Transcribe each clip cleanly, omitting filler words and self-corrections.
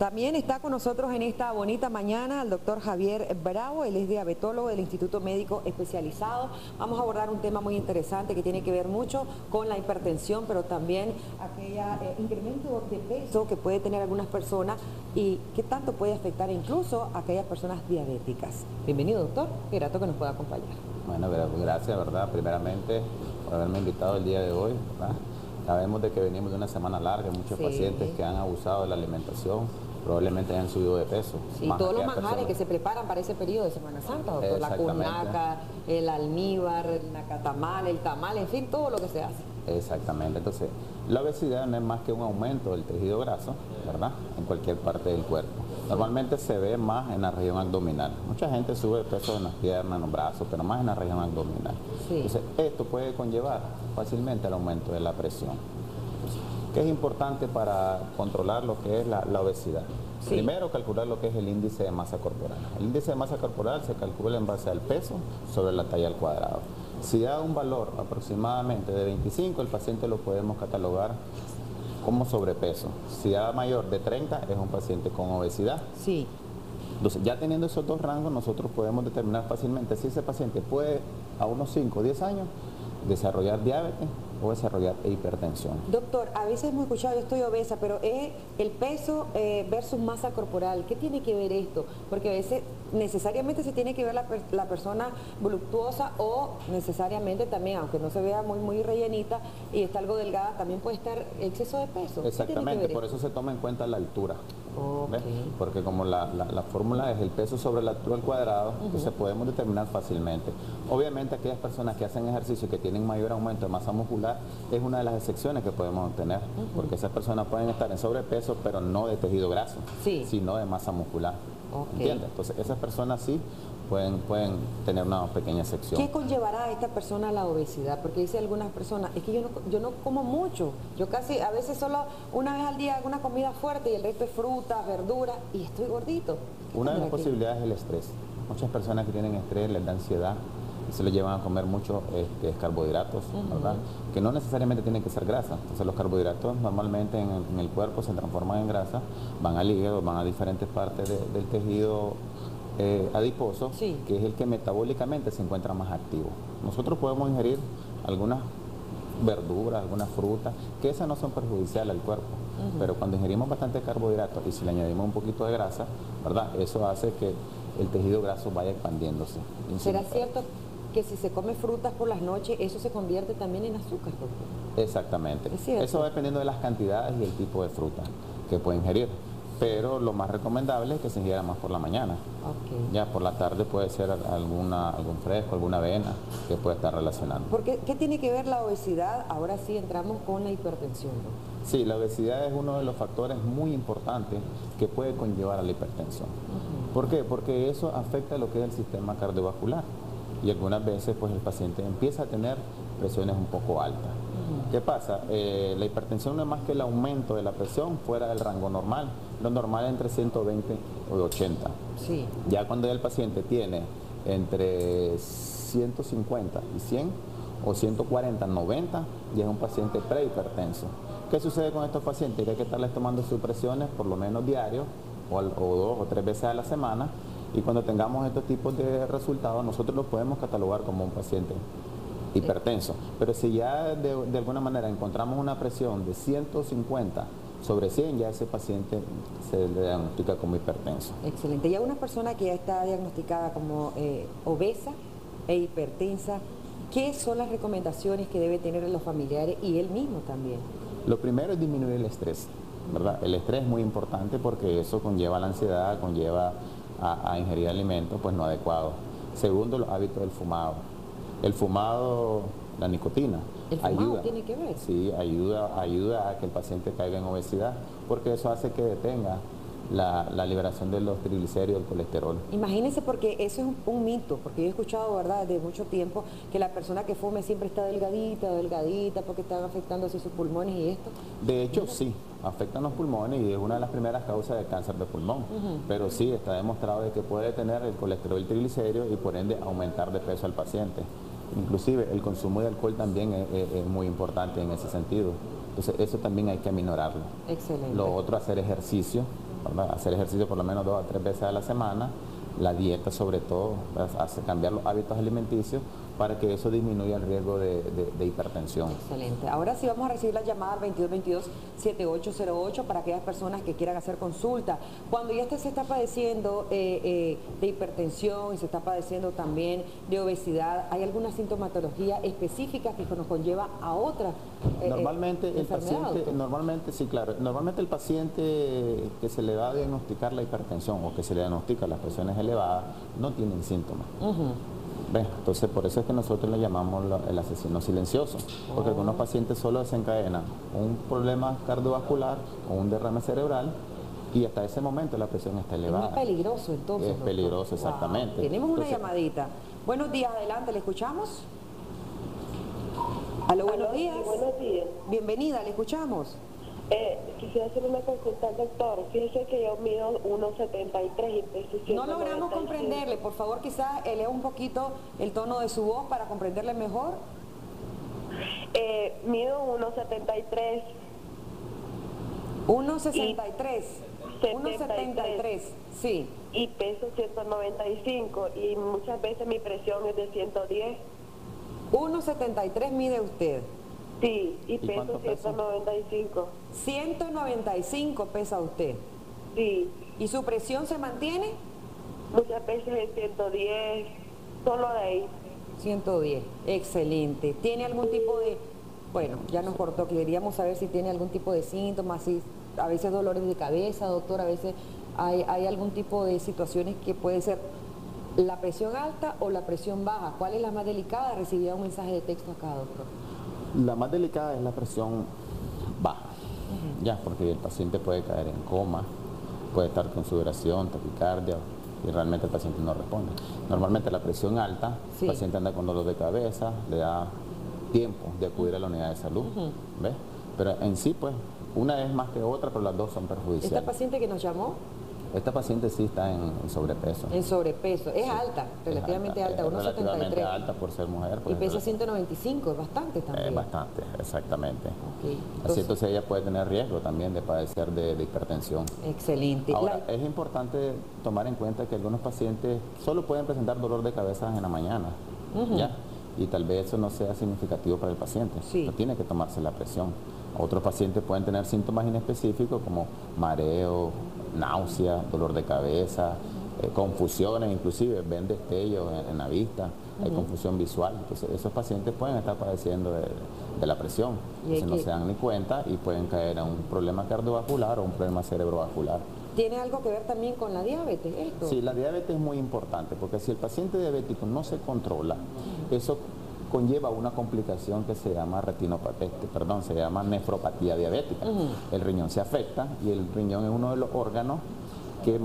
También está con nosotros en esta bonita mañana el doctor Javier Bravo, él es diabetólogo del Instituto Médico Especializado. Vamos a abordar un tema muy interesante que tiene que ver mucho con la hipertensión, pero también aquella incremento de peso que puede tener algunas personas y que tanto puede afectar incluso a aquellas personas diabéticas. Bienvenido, doctor, qué grato que nos pueda acompañar. Bueno, gracias, ¿verdad? Primeramente por haberme invitado el día de hoy, ¿verdad? Sabemos de que venimos de una semana larga, muchos pacientes que han abusado de la alimentación probablemente hayan subido de peso. Sí, todos los manjares que se preparan para ese periodo de Semana Santa, doctor, la cunaca, el almíbar, el nacatamal, el tamal, en fin, todo lo que se hace. Exactamente, entonces la obesidad no es más que un aumento del tejido graso, ¿verdad? En cualquier parte del cuerpo. Normalmente se ve más en la región abdominal. Mucha gente sube de peso en las piernas, en los brazos, pero más en la región abdominal. Sí. Entonces esto puede conllevar fácilmente al aumento de la presión. ¿Qué es importante para controlar lo que es la obesidad? Sí. Primero, calcular lo que es el índice de masa corporal. El índice de masa corporal se calcula en base al peso sobre la talla al cuadrado. Si da un valor aproximadamente de 25, el paciente lo podemos catalogar como sobrepeso. Si da mayor de 30, es un paciente con obesidad. Sí. Entonces, ya teniendo esos dos rangos, nosotros podemos determinar fácilmente si ese paciente puede, a unos 5 o 10 años, desarrollar diabetes o desarrollar hipertensión. Doctor, a veces hemos escuchado, yo estoy obesa, pero es el peso versus masa corporal. ¿Qué tiene que ver esto? Porque a veces necesariamente se tiene que ver la persona voluptuosa o necesariamente también, aunque no se vea muy rellenita y está algo delgada, también puede estar exceso de peso. Exactamente, por eso se toma en cuenta la altura. Okay. Porque como la fórmula es el peso sobre la altura al cuadrado, entonces podemos determinar fácilmente. Obviamente aquellas personas que hacen ejercicio y que tienen mayor aumento de masa muscular es una de las excepciones que podemos obtener, porque esas personas pueden estar en sobrepeso pero no de tejido graso, sino de masa muscular. ¿Entiendes? Entonces esas personas sí pueden tener una pequeña sección. ¿Qué conllevará a esta persona a la obesidad? Porque dice algunas personas, es que yo no como mucho, yo casi a veces solo una vez al día hago una comida fuerte y el resto es frutas, verduras y estoy gordito. Una de las posibilidades es el estrés. Muchas personas que tienen estrés les da ansiedad y se lo llevan a comer mucho carbohidratos, ¿verdad? Que no necesariamente tienen que ser grasa. Entonces los carbohidratos normalmente en el cuerpo se transforman en grasa, van al hígado, van a diferentes partes del tejido adiposo, que es el que metabólicamente se encuentra más activo. Nosotros podemos ingerir algunas verduras, algunas frutas, que esas no son perjudiciales al cuerpo, pero cuando ingerimos bastante carbohidratos y si le añadimos un poquito de grasa, ¿verdad? Eso hace que el tejido graso vaya expandiéndose. ¿Será cierto que si se come frutas por las noches, eso se convierte también en azúcar, doctor? Exactamente. Eso va dependiendo de las cantidades y el tipo de fruta que puede ingerir. Pero lo más recomendable es que se ingiera más por la mañana. Ya por la tarde puede ser algún fresco, alguna avena que puede estar relacionando. ¿Qué tiene que ver la obesidad? Ahora sí entramos con la hipertensión, ¿no? Sí, la obesidad es uno de los factores muy importantes que puede conllevar a la hipertensión. ¿Por qué? Porque eso afecta lo que es el sistema cardiovascular y algunas veces pues el paciente empieza a tener presiones un poco altas. ¿Qué pasa? La hipertensión no es más que el aumento de la presión fuera del rango normal. Lo normal es entre 120 o 80. Sí. Ya cuando el paciente tiene entre 150 y 100 o 140, 90, ya es un paciente prehipertenso. ¿Qué sucede con estos pacientes? Que hay que estarles tomando sus presiones por lo menos diario o 2 o 3 veces a la semana, y cuando tengamos estos tipos de resultados nosotros los podemos catalogar como un paciente hipertenso. Pero si ya de alguna manera encontramos una presión de 150 sobre 100, ya ese paciente se le diagnostica como hipertenso. Excelente. Y a una persona que ya está diagnosticada como obesa e hipertensa, ¿qué son las recomendaciones que debe tener los familiares y él mismo también? Lo primero es disminuir el estrés, ¿verdad? El estrés es muy importante porque eso conlleva la ansiedad, conlleva a ingerir alimentos pues no adecuados. Segundo, los hábitos del fumado. El fumado, la nicotina, ¿el fumado tiene que ver? Sí, ayuda a que el paciente caiga en obesidad, porque eso hace que detenga la liberación de los triglicéridos, del colesterol. Imagínense, porque eso es un mito, porque yo he escuchado, ¿verdad?, de mucho tiempo, que la persona que fume siempre está delgadita, porque están afectando así sus pulmones y esto. De hecho, sí, afectan los pulmones y es una de las primeras causas de cáncer de pulmón. Pero sí, está demostrado de que puede tener el colesterol y el triglicérido y por ende aumentar de peso al paciente. Inclusive el consumo de alcohol también es muy importante en ese sentido. Entonces eso también hay que aminorarlo. Excelente. Lo otro, hacer ejercicio, ¿verdad? Hacer ejercicio por lo menos 2 a 3 veces a la semana, la dieta sobre todo, hace cambiar los hábitos alimenticios para que eso disminuya el riesgo de hipertensión. Excelente. Ahora sí vamos a recibir la llamada al 2222-7808 para aquellas personas que quieran hacer consulta. Cuando ya se está padeciendo de hipertensión y se está padeciendo también de obesidad, ¿hay alguna sintomatología específica que nos conlleva a otra Normalmente el enfermedad, paciente, doctor? sí, claro, normalmente el paciente que se le va a diagnosticar la hipertensión o que se le diagnostica las presiones elevadas no tienen síntomas. ¿Ves? Entonces por eso es que nosotros le llamamos el asesino silencioso, porque algunos pacientes solo desencadenan un problema cardiovascular o un derrame cerebral y hasta ese momento la presión está elevada. Es muy peligroso entonces. Es peligroso, exactamente. Wow. Tenemos una llamadita. Buenos días, adelante, ¿le escuchamos? Aló, buenos días. Sí, buenos días. Bienvenida, le escuchamos. Quisiera hacer una consulta al doctor. Fíjese que yo mido 1,73 y peso 195. No logramos comprenderle. Por favor, quizás eleve un poquito el tono de su voz para comprenderle mejor. Mido 1,73. 1,63. 1,73. Sí. Y peso 195. Y muchas veces mi presión es de 110. 1,73 mide usted. Sí, y peso cuánto pesa? 195. 195 pesa usted. Sí. ¿Y su presión se mantiene? Muchas veces es 110. Solo de ahí. 110. Excelente. ¿Tiene algún tipo de... Bueno, ya nos cortó, queríamos saber si tiene algún tipo de síntomas, si a veces dolores de cabeza, doctor, a veces hay algún tipo de situaciones que puede ser la presión alta o la presión baja. ¿Cuál es la más delicada? Recibía un mensaje de texto acá, doctor. La más delicada es la presión baja, ya, porque el paciente puede caer en coma, puede estar con sudoración, taquicardia, y realmente el paciente no responde. Normalmente la presión alta, Sí. el paciente anda con dolor de cabeza, le da tiempo de acudir a la unidad de salud, ¿ves? Pero en sí, pues, una es más que otra, pero las dos son perjudiciales. ¿Esta paciente que nos llamó? Esta paciente sí está en sobrepeso. En sobrepeso. Es alta, relativamente alta, es relativamente 1,73. alta por ser mujer. Y pues, pesa 195, es bastante también. Es bastante, exactamente. Ok, Así entonces ella puede tener riesgo también de padecer de hipertensión. excelente. Ahora, es importante tomar en cuenta que algunos pacientes solo pueden presentar dolor de cabeza en la mañana, ¿ya? Y tal vez eso no sea significativo para el paciente. Sí. No tiene que tomarse la presión. Otros pacientes pueden tener síntomas inespecíficos como mareo, náusea, dolor de cabeza, confusiones, inclusive ven destellos en la vista, hay confusión visual. Entonces esos pacientes pueden estar padeciendo de la presión. Entonces no se dan ni cuenta y pueden caer a un problema cardiovascular o un problema cerebrovascular. ¿Tiene algo que ver también con la diabetes esto? Sí, la diabetes es muy importante porque si el paciente diabético no se controla, eso conlleva una complicación que se llama se llama nefropatía diabética. El riñón se afecta y el riñón es uno de los órganos que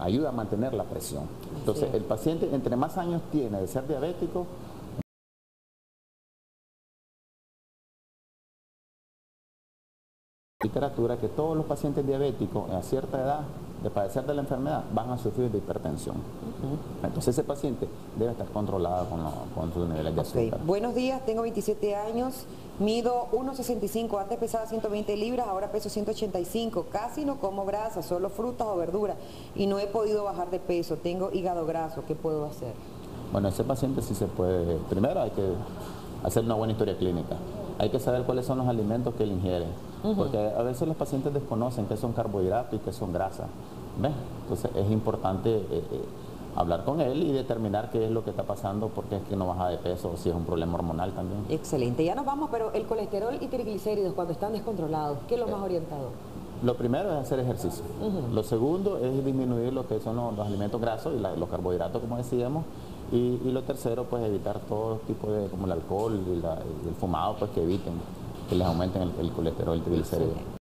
ayuda a mantener la presión. Entonces, el paciente, entre más años tiene de ser diabético, literatura que todos los pacientes diabéticos a cierta edad de padecer de la enfermedad van a sufrir de hipertensión. Entonces ese paciente debe estar controlado con sus niveles de azúcar. Buenos días, tengo 27 años, mido 1,65, antes pesaba 120 libras, ahora peso 185, casi no como grasa, solo frutas o verduras y no he podido bajar de peso, tengo hígado graso, ¿qué puedo hacer? Bueno, ese paciente sí se puede, primero hay que hacer una buena historia clínica. Hay que saber cuáles son los alimentos que él ingiere, porque a veces los pacientes desconocen qué son carbohidratos y qué son grasas. ¿Ves? Entonces es importante hablar con él y determinar qué es lo que está pasando, porque es que no baja de peso o si es un problema hormonal también. Excelente, ya nos vamos, pero el colesterol y triglicéridos cuando están descontrolados, ¿qué es lo más orientado? Lo primero es hacer ejercicio. Lo segundo es disminuir lo que son los alimentos grasos y los carbohidratos, como decíamos. Y lo tercero, pues evitar todo tipo de, como el alcohol y el fumado, pues que eviten que les aumenten el colesterol y el triglicéridos.